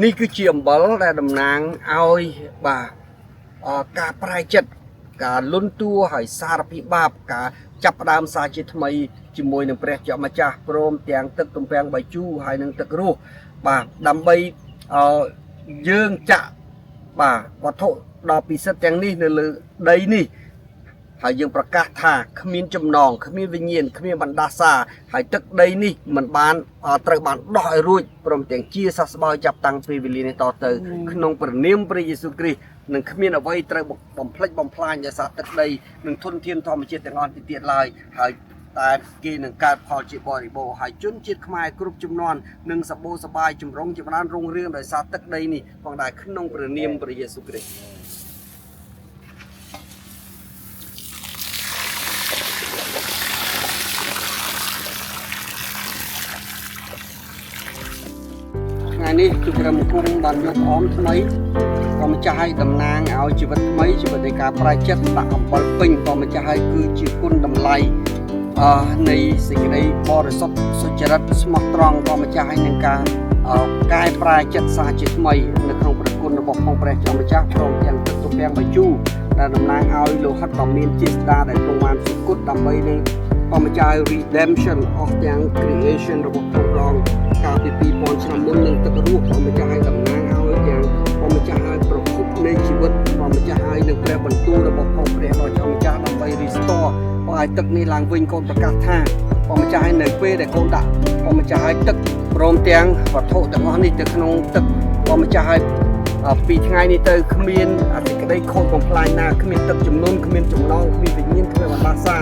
នេះគឺជាអំបិលដែលតំណាងឲ្យបាទការប្រែចិត្តការលន់តួហើយសារពិបាកការចាប់ផ្ដើមសារជាថ្មីជាមួយនឹងព្រះជាម្ចាស់ព្រមទាំងទឹកទំពាំងបាយជូរហើយនឹងទឹករស់បាទដើម្បីយើងចាក់បាទវត្ថុដ៏ពិសិដ្ឋទាំងនេះនៅលើដីនេះហើយយើងប្រកាសថាគ្មានចំណងគ្មានវិញ្ញាណគ្មានបណ្ដាសាហើយទឹកដីនេះមិនបានត្រូវបានដោះឲ្យរួចព្រមទាំងជាសះស្បើយចាប់តាំងពីវេលានេះតទៅក្នុងព្រះនាមព្រះយេស៊ូវគ្រីស្ទនឹងគ្មានអ្វីត្រូវបំផ្លិចបំផ្លាញដោយសារទឹកដីនិងធនធានធម្មជាតិទាំងអស់ទៀតឡើយហើយតែគេនឹងកើតផលជាបរិបូរណ៍ហើយជនជាតិខ្មែរគ្រប់ជំនាន់នឹងសបោសបាយចម្រុងចម្រើនរុងរឿងដោយសារទឹកដីនេះផងដែរក្នុងព្រះនាមព្រះយេស៊ូវគ្រីស្ទថ្ងៃនេះជួបក្រុមគុំបានយកអមថ្មីក៏ម្ចាស់ឲ្យតំណាងឲ្យជីវិតថ្មីជីវិតនៃការប្រែចិត្តដាក់អំបិលពេញក៏ម្ចាស់ឲ្យគឺជាគុណតម្លៃនៃសេចក្តីបរិសុទ្ធសុចរិតស្មោះត្រង់ក៏ម្ចាស់ឲ្យនឹងការកែប្រែចិត្តសាជាថ្មីនៅក្នុងព្រះគុណរបស់ផងព្រះជាម្ចាស់ព្រមទាំងទឹកទំពាំងបាយជូរដែលតំណាងឲ្យលោហិតដ៏មានជាស្ដាដែលទ្រង់បានសុគតដើម្បីនឹងក៏ម្ចាស់ឲ្យ redemption អស់ទាំង creation របស់ព្រះអង្គកាលពី 2000 ឆ្នាំមុននឹងទឹករស់ក៏ម្ចាស់ឲ្យតំណាងឲ្យទាំងក៏ម្ចាស់ឲ្យប្រភពនៃជីវិតក៏ម្ចាស់ឲ្យនឹងព្រះបន្ទូលរបស់ផងព្រះដ៏ជាម្ចាស់ដើម្បី restore ឲ្យទឹកនេះឡើងវិញកូនប្រកាសថាក៏ម្ចាស់ឲ្យនៅពេលដែលកូនដាក់ក៏ម្ចាស់ឲ្យទឹកព្រមទាំងវត្ថុទាំងអស់នេះទៅក្នុងទឹកក៏ម្ចាស់ឲ្យពីថ្ងៃនេះទៅគ្មានសេចក្តីខូចបំផ្លាញណាគ្មានទឹកជំនន់គ្មានចំណងគ្មានវិញ្ញាណគ្មានបណ្ដាសា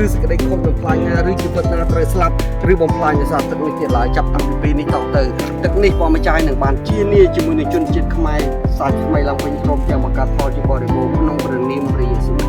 ឬសេចក្តីខូចបំផ្លាញណាឬជីវិតណាត្រូវស្លាប់ឬបំផ្លាញដោយសារទឹកនេះទៀតឡើយចាប់តាំងពីពេលនេះតទៅទឹកនេះក៏ម្ចាស់នឹងបានជានាជាមួយនឹងជនជាតិខ្មែរសាច់ថ្មីឡើងវិញព្រមទាំងបង្កើតផលជាបរិបូរណ៍ក្នុងព្រះនាមព្រះយេស៊ូវ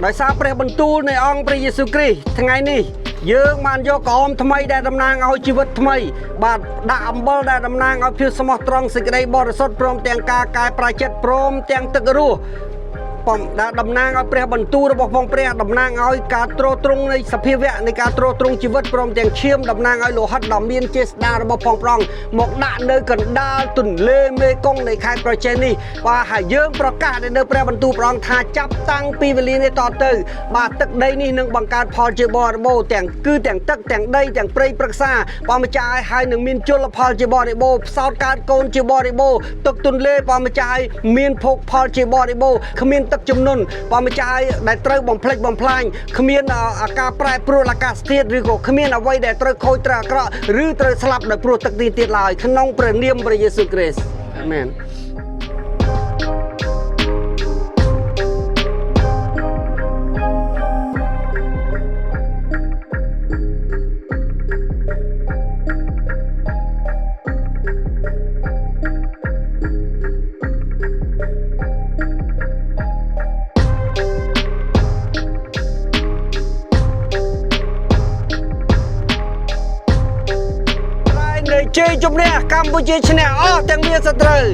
ដោយសារព្រះបន្ទូលនៃអង្គព្រះយេស៊ូវគ្រីស្ទថ្ងៃនេះយើងបានយកក្អមថ្មីដែលតំណាងឲ្យជីវិតថ្មីបាទដាក់អំបិលដែលតំណាងឲ្យភាពស្មោះត្រង់សេចក្តីបរិសុទ្ធព្រមទាំងការកែប្រែចិត្តព្រមទាំងទឹករស់ តំណាងឲ្យព្រះបន្ទូលរបស់ផងព្រះតំណាងឲ្យការទ្រទ្រង់នៃសភាវៈនៃការទ្រទ្រង់ជីវិតព្រមទាំងឈាមតំណាងឲ្យលោហិតដ៏មានចេស្តារបស់ផងប្រងមកដាក់នៅកណ្ដាលទន្លេមេគង្គនៃខេត្តប្រជែនេះបាទហើយយើងប្រកាសនៅព្រះបន្ទូលព្រះអង្គថាចាប់តាំងពីវេលានេះតទៅបាទទឹកដីនេះនឹងបង្កើតផលជាបរិបូរណ៍ទាំងទឹកទាំងដីទាំងព្រៃព្រឹក្សាព្រះម្ចាស់ឲ្យនឹងមានជលផលជាបរិបូរណ៍ផ្សោតកើតកូនជាបរិបូរណ៍ទឹកទន្លេព្រះម្ចាស់ឲ្យមានភោគផលជាបរិបូរណ៍គ្មានទឹកជំនន់ព្រះម្ចាស់ឲ្យដែលត្រូវបំផ្លិចបំផ្លាញគ្មានការប្រែប្រួលអាកាសធាតុឬក៏គ្មានអ្វីដែលត្រូវខូចត្រូវអាក្រក់ឬត្រូវស្លាប់ដោយព្រោះទឹកនេះទៀតឡើយក្នុងព្រះនាមព្រះយេស៊ូវគ្រីស្ទអាមែនជ័យជំនះកម្ពុជាឈ្នះអស់ទាំងមានសត្រូវ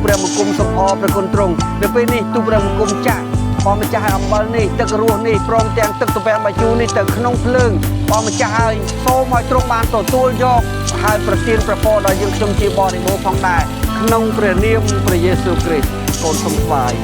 ព្រះបង្គំសំអរព្រះគុណទ្រង់នៅពេលនេះទូព្រះបង្គំចាស់ព្រះម្ចាស់ឲ្យអំបិលនេះទឹករស់នេះព្រមទាំងទឹកទំពាំងបាយជូរនេះទៅក្នុងភ្លើងព្រះម្ចាស់ឲ្យសូមឲ្យទ្រង់បានទទួលយកហើយប្រទានព្រះពរដល់យើងខ្ញុំជាបរិបូរណ៍ផងដែរក្នុងព្រះនាមព្រះយេស៊ូវគ្រីស្ទកូនសូមថ្វាយ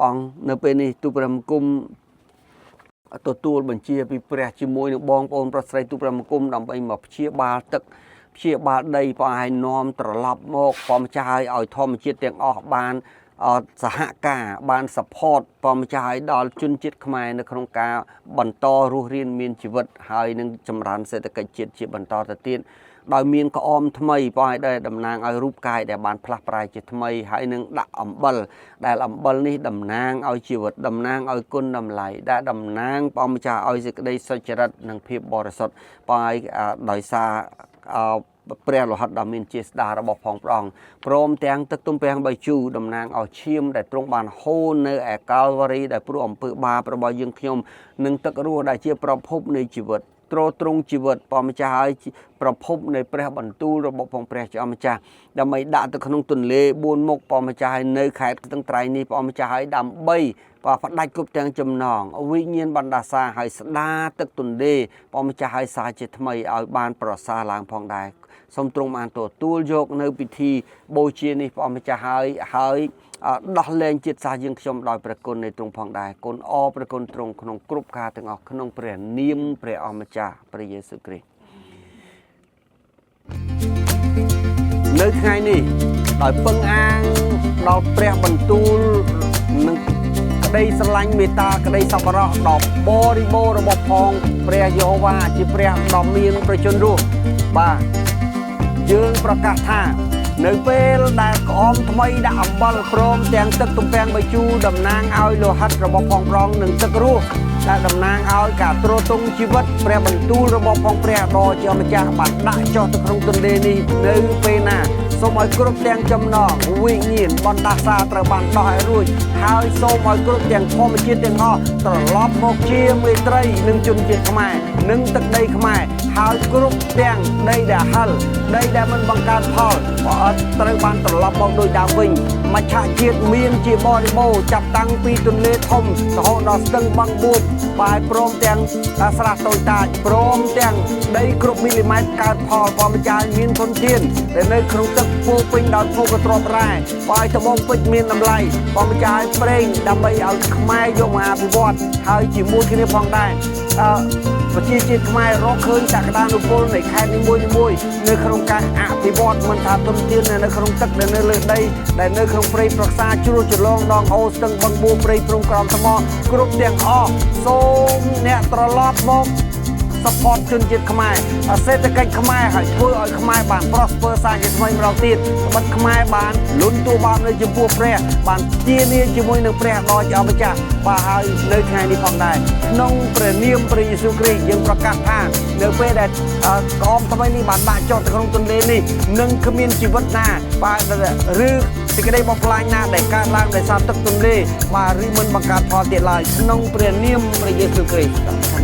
អង្គនៅពេលនេះទូព្រះគុំទទួលបញ្ជាពីព្រះជាមួយនឹងបងប្អូនប្រុសស្រីទូព្រះគុំដើម្បីមកព្យាបាលទឹកព្យាបាលដីព្រះឲ្យនាំត្រឡប់មកព្រះម្ចាស់ឲ្យធម្មជាតិទាំងអស់បានសហការបាន support ព្រះម្ចាស់ឲ្យដល់ជនជាតិខ្មែរនៅក្នុងការបន្តរស់រានមានជីវិតហើយនឹងចម្រើនសេដ្ឋកិច្ចជាតិជាបន្តទៅទៀតដោយមានក្អមថ្មីព្រះឲ្យដែលតំណាងឲ្យរូបកាយដែលបានផ្លាស់ប្រែជាថ្មីហើយនឹងដាក់អំបិលដែលអំបិលនេះតំណាងឲ្យជីវិតតំណាងឲ្យគុណតម្លៃដែលតំណាងព្រះម្ចាស់ឲ្យសេចក្តីសុចរិតនិងភាពបរិសុទ្ធព្រះឲ្យដោយសារព្រះលោហិតដ៏មានជាស្ដារបស់ផងព្រះអង្គព្រមទាំងទឹកទំពាំងបីជូរតំណាងឲ្យឈាមដែលទ្រង់បានហូរនៅឯកាល់វ៉ារីដែលព្រោះអំពើបាបរបស់យើងខ្ញុំនិងទឹករស់ដែលជាប្រភពនៃជីវិតទ្រទ្រង់ជីវិតព្រះម្ចាស់ឲ្យប្រភពនៃព្រះបន្ទូលរបស់ផងព្រះជាម្ចាស់ដើម្បីដាក់ទៅក្នុងទន្លេ4មុខព្រះម្ចាស់ឲ្យនៅខេត្តស្ទឹងត្រែងនេះព្រះម្ចាស់ឲ្យដើម្បីផ្ដាច់គ្រប់ទាំងចំណងវិញ្ញាណបណ្ដាសាឲ្យស្ដារទឹកទន្លេព្រះម្ចាស់ឲ្យសាជាថ្មីឲ្យបានប្រសើរឡើងផងដែរសូមទ្រង់បានទទួលយកនៅពិធីបូជានេះព្រះម្ចាស់ហើយដោះលែងជាតិសាសន៍យើងខ្ញុំដោយព្រះគុណនៃទ្រង់ផងដែរគុណអរព្រះគុណទ្រង់ក្នុងគ្រប់ការទាំងអស់ក្នុងព្រះនាមព្រះអម្ចាស់ព្រះយេស៊ូវគ្រីស្ទនៅថ្ងៃនេះដោយពឹងអាងដល់ព្រះបន្ទូលនិងក្តីស្រឡាញ់មេត្តាក្តីសប្បុរសដ៏បរិបូរណ៍របស់ផងព្រះយេហូវ៉ាជាព្រះដ៏មានប្រជញ្ញរស់បាទយើងប្រកាសថានៅពេលដែលក្អមថ្មីដាក់អំបិលព្រមទាំងទឹកទំពាំងបាយជូរតំណាងឲ្យលោហិតរបស់ផងប្រងនិងទឹករស់ដែលតំណាងឲ្យការទ្រទ្រង់ជីវិតព្រះបន្ទូលរបស់ផងព្រះដ៏ជាម្ចាស់បានដាក់ចុះទៅក្នុងទន្លេនេះនៅពេលណាសូមឲ្យគ្រប់ទាំងចំណងវិញ្ញាណបណ្ដាសាត្រូវបានដោះឲ្យរួចហើយសូមឲ្យគ្រប់ទាំងធម្មជាតិទាំងអស់ត្រឡប់មកជាមេត្រីនិងជនជាតិខ្មែរនិងទឹកដីខ្មែរហើយគ្រប់ទាំងដីដែលហិលដីដែលមិនបង្កើតផលក៏អត់ត្រូវបានត្រឡប់មកដោយដើមវិញមច្ឆជាតិមានជាបរិបូរណ៍ចាប់តាំងពីទន្លេធំរហូតដល់ស្ទឹងបឹងបួបបាយព្រមទាំងស្រះតូចតាចព្រមទាំងដីគ្រប់មីលីម៉ែត្រកើតផលព្រះម្ចាស់មានធនធានដែលនៅក្នុងទឹកពោពេញដោយភោគទ្រព្យរ៉ែបាយត្បូងពេជ្រមានតម្លៃព្រះម្ចាស់ប្រេងដើម្បីឲ្យខ្មែរយកមកអភិវឌ្ឍហើយជាមួយគ្នាផងដែរប្រជាជាតិខ្មែររកឃើញសក្តានុពលនៃខេត្តនីមួយៗនៅក្នុងការអភិវឌ្ឍមិនថាទុនធាននៅក្នុងទឹកដែលនៅលើដីដែលនៅក្នុងព្រៃប្រក្សាជ្រោះច្រឡងដងអូស្ទឹងបឹងបួព្រៃព្រំក្រំថ្មគ្រប់ទាំងអស់សូមអ្នកត្រឡប់មកsupport ជនជាតិខ្មែរសេដ្ឋកិច្ចខ្មែរឲ្យធ្វើឲ្យខ្មែរបាន prosper សាជាថ្មីម្ដងទៀតត្បិតខ្មែរបានលន់តួបាបនៅចំពោះព្រះបានទានាជាមួយនឹងព្រះដ៏ជាម្ចាស់បាទហើយនៅថ្ងៃនេះផងដែរក្នុងព្រះនាមព្រះយេស៊ូវគ្រីស្ទយើងប្រកាសថានៅពេលដែលក្អមថ្មីនេះបានដាក់ចុះទៅក្នុងទន្លេនេះនឹងគ្មានជីវិតណាបាទឬសេចក្តីបំផ្លាញណាដែលកើតឡើងដោយសារទឹកទន្លេបាទឬមិនបង្កើតផលទៀតឡើយក្នុងព្រះនាមព្រះយេស៊ូវគ្រីស្ទ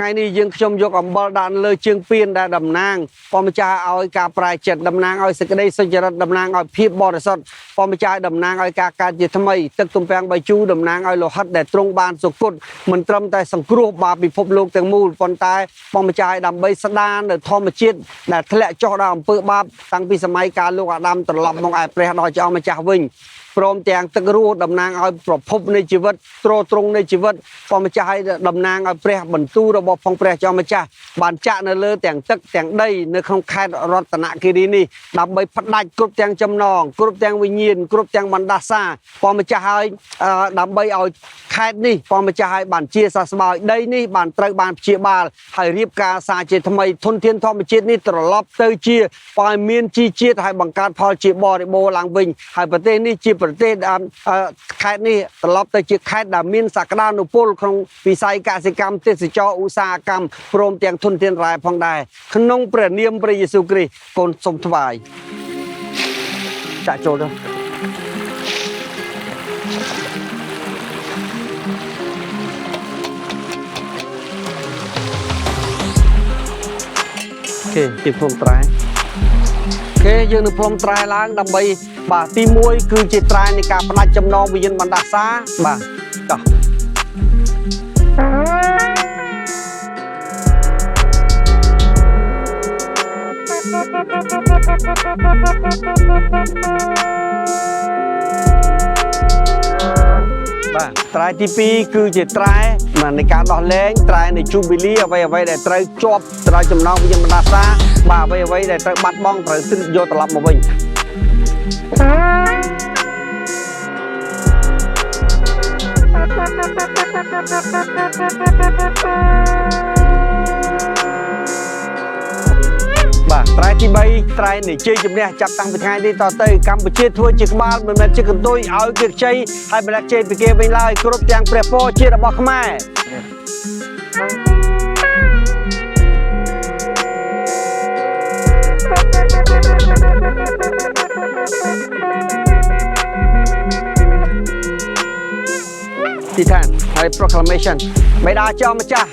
ថ្ងៃនេះយើងខ្ញុំយកអំបិលដាក់លើជើងពៀនដែលតំណាងព្រះម្ចាស់ឲ្យការប្រែចិត្តតំណាងឲ្យសេចក្តីសុចរិតតំណាងឲ្យភាពបរិសុទ្ធព្រះម្ចាស់តំណាងឲ្យការកើតជាថ្មីទឹកទំពាំងបាយជូរតំណាងឲ្យលោហិតដែលទ្រង់បានសុគតមិនត្រឹមតែសង្គ្រោះបាបពិភពលោកទាំងមូលប៉ុន្តែព្រះម្ចាស់ដើម្បីស្ដារនៅធម្មជាតិដែលធ្លាក់ចុះដល់អំពើបាបតាំងពីសម័យកាលលោកអាដាមត្រឡប់មកឯព្រះដ៏ជាម្ចាស់វិញព្រមទាំងទឹករស់តំណាងឲ្យប្រភពនៃជីវិតទ្រទ្រង់នៃជីវិតព្រះម្ចាស់ឲ្យតំណាងឲ្យព្រះបន្ទូលរបស់ផងព្រះជាម្ចាស់បានចាក់នៅលើទាំងទឹកទាំងដីនៅក្នុងខេត្តរតនគិរីនេះដើម្បីផ្ដាច់គ្រប់ទាំងចំណងគ្រប់ទាំងវិញ្ញាណគ្រប់ទាំងបណ្ដាសាព្រះម្ចាស់ឲ្យដើម្បីឲ្យខេត្តនេះព្រះម្ចាស់ឲ្យបានជាសះស្បើយដីនេះបានត្រូវបានព្យាបាលហើយរៀបការសារជាថ្មីធនធានធម្មជាតិនេះត្រឡប់ទៅជាឲ្យមានជីជាតិហើយបង្កើតផលជាបរិបូរណ៍ឡើងវិញហើយប្រទេសនេះជាប្រទេសខេត្តនេះត្រឡប់ទៅជាខេត្តដែលមានសក្តានុពលក្នុងវិស័យកសិកម្មទេសចរឧស្សាហកម្មព្រមទាំងធនធានរ៉ែផងដែរក្នុងព្រះនាមព្រះយេស៊ូវគ្រីស្ទកូនសូមថ្វាយចាក់ចូលទៅអូខេទីភ្នំត្រែអូខេយើងនឹងភ្នំត្រែឡើងដើម្បីបាទទី1គឺជាត្រែនៃការផ្ដាច់ចំណងវិញ្ញាណបណ្ដាសាបាទតោះបាទត្រែទី2គឺជាត្រែនៃការដោះលែងត្រែនៃ Jubilee អ្វីដែលត្រូវជាប់ត្រែចំណងវិញ្ញាណបណ្ដាសាបាទអ្វីដែលត្រូវបាត់បង់ត្រូវទិញយកត្រឡប់មកវិញបាទត្រែទី3ត្រែនៃជ័យជំនះចាប់តាំងពីថ្ងៃនេះតទៅកម្ពុជាធ្វើជាក្បាលមិនមែនជាកន្ទុយឲ្យគេខ្ចីហើយម្ល៉េះជ័យពីគេវិញឡើយគ្រប់ទាំងព្រះពរជារបស់ខ្មែរទីឋានហើយ proclamation បិតាចៅម្ចាស់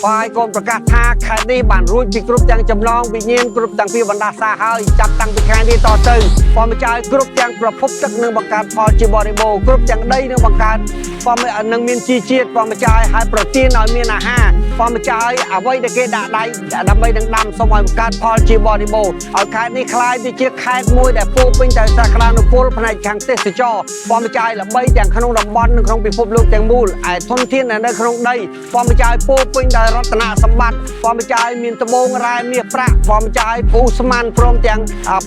ហើយកូនប្រកាសថាខេត្តនេះបានរួចពីគ្រប់ទាំងចំណងវិញ្ញាណគ្រប់ទាំងពីបណ្ដាសាហើយចាប់តាំងពីខែនេះតទៅព្រះម្ចាស់គ្រប់ទាំងប្រភពទឹកនឹងបង្កើតផលជាបរិបូរណ៍គ្រប់ទាំងដីនឹងបង្កើតព្រះនឹងមានជីជាតិព្រះម្ចាស់ឲ្យប្រទានឲ្យមានអាហារព្រះម្ចាស់ឲ្យអ្វីដែលគេដាក់ដៃដើម្បីនឹងដាំសូមឲ្យបង្កើតផលជាបរិបូរណ៍ឲ្យខេត្តនេះคล้ายទៅជាខេត្តមួយដែលពោពេញដោយសក្តានុពលផ្នែកខាងទេសចរព្រះម្ចាស់ឲ្យល្បីទាំងក្នុងតំបន់និងក្នុងពិភពលោកទាំងមូលឯធនធាននៅក្នុងដីព្រះម្ចាស់ឲ្យពោពេញដោយរតនសម្បត្តិព្រះម្ចាស់ឲ្យមានត្បូងរ៉ែមាសប្រាក់ព្រះម្ចាស់ឲ្យពូស្មានព្រមទាំង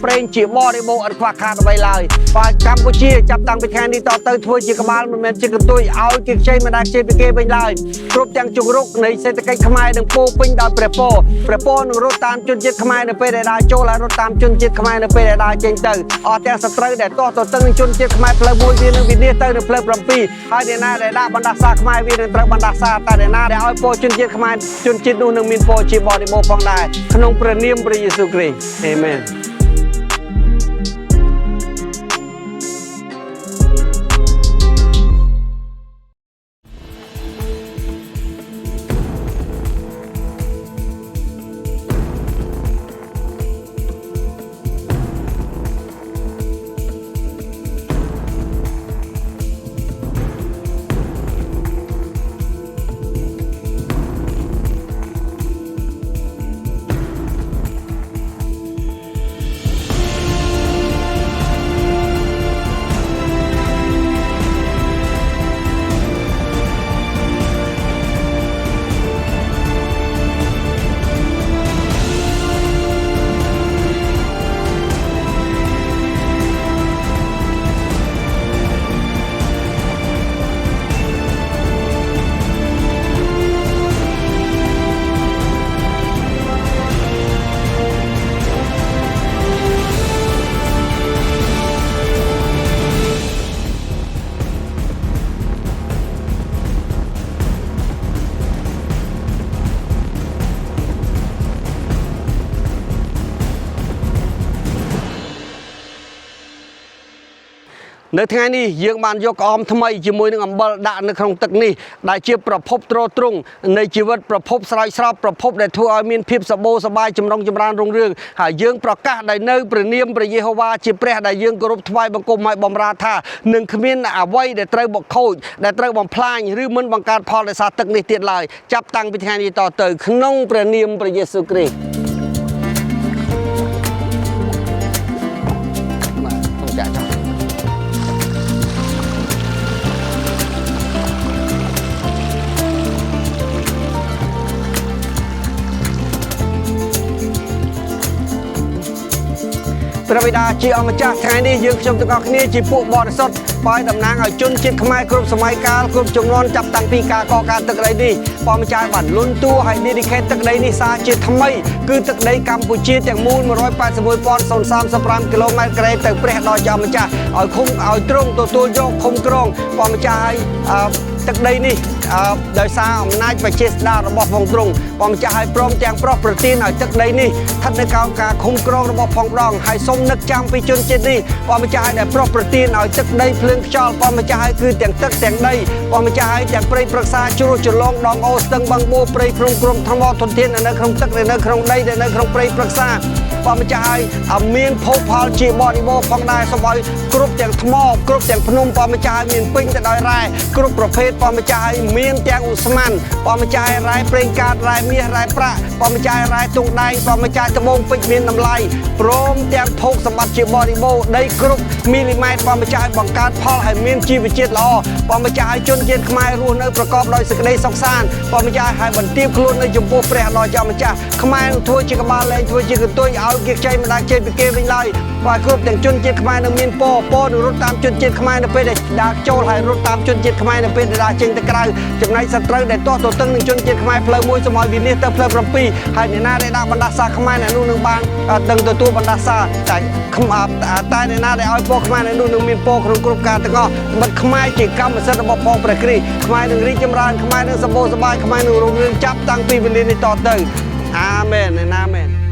ប្រេងជាបរិបូរណ៍ឥតខ្វះខាតអ្វីឡើយបាទកម្ពុជាចាប់តាំងពីខែនេះតទៅធ្វើជាក្បាលមិនមែនជាកន្ទុយឲ្យគេខ្ចីមិនដែលខ្ចីពីគេវិញឡើយគ្រប់ទាំងជង្រុកនៃសេដ្ឋកិច្ចខ្មែរនឹងពោពេញដោយព្រះពរនឹងរត់តាមជនជាតិខ្មែរនៅពេលដែលដើរចូលហើយរត់តាមជនជាតិខ្មែរនៅពេលដែលដើរចេញទៅអស់ទាំងសត្រូវដែលទាស់ទទឹងនឹងជនជាតិខ្មែរផ្លូវមួយវានឹងវិនិច្ឆ័យទៅនៅផ្លូវ7ហើយអ្នកណាដែលដាក់បណ្ដាសាខ្មែរវានឹងត្រូវបណ្ដាសាតែអ្នកណាដែលឲ្យពរជនជាតិខ្មែរជនជាតិនោះនឹងមានពរជាបរិបូរណ៍ផងដែរក្នុងព្រះនាមព្រះយេស៊ូវគ្រីស្ទអាមែន នៅថ្ងៃនេះយើងបានយកក្អមថ្មីជាមួយនឹងអំបិលដាក់នៅក្នុងទឹកនេះដែលជាប្រភពទ្រទ្រង់នៃជីវិតប្រភពស្រោចស្រពប្រភពដែលធ្វើឲ្យមានភាពសបោសបាយចម្រុងចម្រើនរុងរឿងហើយយើងប្រកាសដែលនៅព្រះនាមព្រះយេហូវ៉ាជាព្រះដែលយើងគោរពថ្វាយបង្គំឲ្យបម្រើថានឹងគ្មានអ្វីដែលត្រូវបកខូចដែលត្រូវបំផ្លាញឬមិនបង្កើតផលដោយសារទឹកនេះទៀតឡើយចាប់តាំងពីថ្ងៃនេះតទៅក្នុងព្រះនាមព្រះយេស៊ូវគ្រីស្ទព្រះបិតាជាអម្ចាស់ថ្ងៃនេះយើងខ្ញុំទាំងអស់គ្នាជាពួកបរិសុទ្ធបើតំណាងឲ្យជនជាតិខ្មែរគ្រប់សម័យកាលគ្រប់ជំនាន់ចាប់តាំងពីការកកើតទឹកដីនេះព្រះម្ចាស់បានលន់តួឲ្យ dedicate ទឹកដីនេះសារជាថ្មីគឺទឹកដីកម្ពុជាទាំងមូល 181.035 គីឡូម៉ែត្រក្រេទៅព្រះដ៏ជាអម្ចាស់ឲ្យឃុំឲ្យទ្រង់ទទួលយកឃុំក្រងព្រះម្ចាស់ឲ្យទឹកដីនេះដោយសារអំណាចបច្ចេស្តារបស់ផងទ្រង់ព្រះម្ចាស់ឲ្យព្រមទាំងប្រោះប្រទានឲ្យទឹកដីនេះស្ថិតនៅក្រោមការឃុំក្រងរបស់ផងម្ដងហើយសូមនឹកចាំពីជនជាតិនេះព្រះម្ចាស់ឲ្យដែលប្រោះប្រទានឲ្យទឹកដីភ្លើងខ្យល់ព្រះម្ចាស់ឲ្យគឺទាំងទឹកទាំងដីព្រះម្ចាស់ឲ្យទាំងព្រៃព្រឹក្សាជ្រោះជ្រលងដងអូស្ទឹងបឹងបួព្រៃភ្នំក្រុមថ្មធនធាននៅក្នុងទឹកនៅក្នុងដីនៅក្នុងព្រៃព្រឹក្សាព្រះម្ចាស់ឲ្យមានភោគផលជាបរិបូរណ៍ផងដែរសូមឲ្យគ្រប់ទាំងថ្មគ្រប់ទាំងភ្នំព្រះម្ចាស់ឲ្យមានពេញទៅដោយរ៉ែគ្រប់ប្រភេទព្រះម្ចាស់ឲ្យមានទាំងឧស្ម័នព្រះម្ចាស់ឲ្យរ៉ែប្រេងកាតរ៉ែមាសរ៉ែប្រាក់ព្រះម្ចាស់ឲ្យរ៉ែទង់ដែងព្រះម្ចាស់ត្បូងពេជ្រមានតម្លៃព្រមទាំងភោគសម្បត្តិជាបរិបូរណ៍ដីគ្រប់មីលីម៉ែត្រព្រះម្ចាស់ឲ្យបង្កើតផលឲ្យមានជីវជាតិល្អព្រះម្ចាស់ឲ្យជនជាតិខ្មែររស់នៅប្រកបដោយសេចក្តីសុខសាន្តព្រះម្ចាស់ឲ្យបន្ទាបខ្លួននៅចំពោះព្រះដ៏ជាម្ចាស់ខ្មែរនឹងធ្វើជាក្បាលលែងធ្វើជាកន្ទុយឲ្យគេខ្ចីមិនដាច់ខ្ចីពីគេវិញឡើយបាទគ្រប់ទាំងជនជាតិខ្មែរនឹងមានពរនឹងរត់តាមជនជាតិខ្មែរនៅពេលដែលដើរចូលហើយរត់តាមជនជាតិខ្មែរនៅពេលដែលដើរចេញទៅក្រៅចំណែកសត្រូវដែលទាស់ទទឹងនឹងជនជាតិខ្មែរផ្លូវមួយសូមឲ្យវិនិច្ឆ័យទៅផ្លូវ7ហើយអ្នកណាដែលដាក់បណ្ដាសាខ្មែរអ្នកនោះនឹងបានដឹងទទួលបណ្ដាសាតែអ្នកណាដែលឲ្យពរខ្មែរអ្នកនោះនឹងមានពរក្នុងគ្រប់ការទាំងអស់បិទខ្មែរជាកម្មសិទ្ធិរបស់ផងព្រះគ្រីស្ទខ្មែរនឹងរីកចម្រើនខ្មែរនឹងសម្បូរសប្បាយខ្មែរនឹងរុងរឿងចាប់តាំងពីវេលានេះតទៅអាមែនអាមែន